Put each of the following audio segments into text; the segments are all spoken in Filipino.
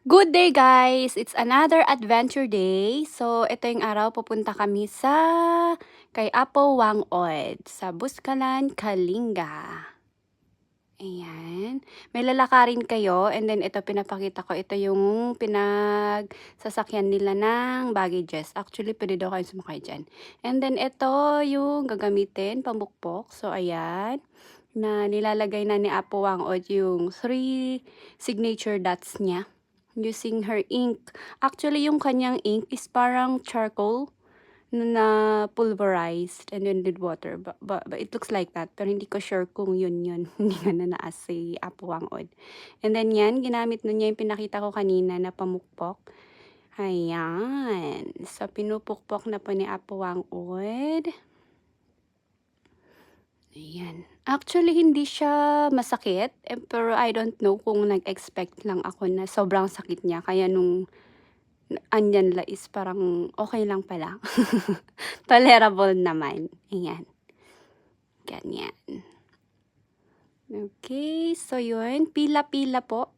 Good day guys! It's another adventure day. So, ito yung araw pupunta kami kay Apo Wang-od sa Buskalan, Kalinga. Ayan. May lalakarin kayo and then ito pinapakita ko. Ito yung sasakyan nila ng baggages. Actually, pwede daw kayo sumakay dyan. And then ito yung gagamitin, pambukpok. So, ayan. Na nilalagay na ni Apo Wang-od yung 3 signature dots niya using her ink. Actually, yung kanyang ink is parang charcoal na pulverized and then with water. But it looks like that. Pero hindi ko sure kung yun. Hindi nga na naas si Apo Wang-od. And then yan, ginamit na niya yung pinakita ko kanina na pamukpok. Ayan. So, pinupukpok na po ni Apo Wang-od. Ayan. Actually, hindi siya masakit. Pero I don't know kung nag-expect lang ako na sobrang sakit niya. Kaya nung andyan la is parang okay lang pala. Tolerable naman. Ayan. Ganyan. Okay. So, yun. Pila-pila po.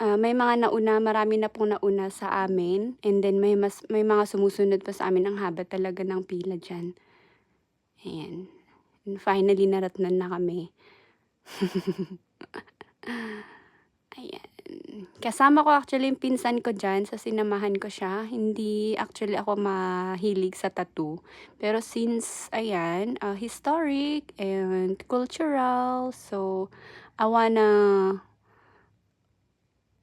May mga nauna, marami na pong nauna sa amin. And then, may mga sumusunod pa sa amin. Ang haba talaga ng pila dyan. Ayan. And finally, naratnan na kami. Ayan. Kasama ko actually yung pinsan ko dyan, sa sinamahan ko siya. Hindi actually ako mahilig sa tattoo. Pero since, ayan, historic and cultural, so, I wanna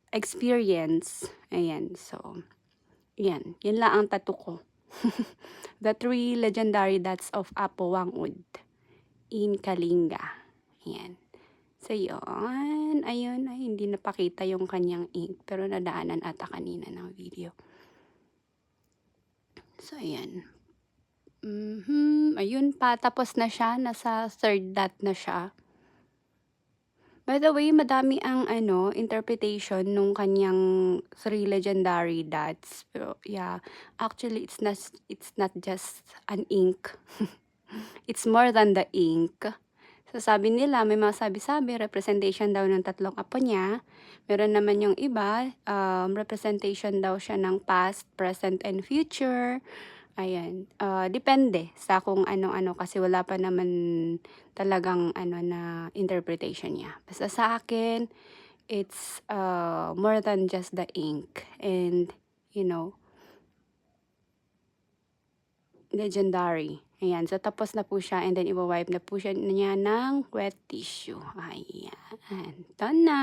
experience. Ayan, so, yan. Yan lang ang tattoo ko. The 3 legendary dots of Apo Wang-od in Kalinga. Ayan. So, yun. Ayun. Ay, hindi napakita yung kanyang ink. Pero nadaanan ata kanina ng video. So, ayan. Ayun pa. Tapos na siya. Nasa 3rd dot na siya. By the way, madami ang interpretation nung kanyang 3 legendary dots. Pero, yeah. Actually, it's not just an ink. It's more than the ink. So, sabi nila, may mga sabi-sabi, representation daw ng 3 apo niya. Meron naman yung iba, representation daw siya ng past, present, and future. Ayan. Depende sa kung ano-ano kasi wala pa naman talagang na interpretation niya. Basta sa akin, it's more than just the ink. And, legendary. Ayan, so tapos na po siya and then iwa-wipe na po siya niya ng wet tissue. Ayan, ito na.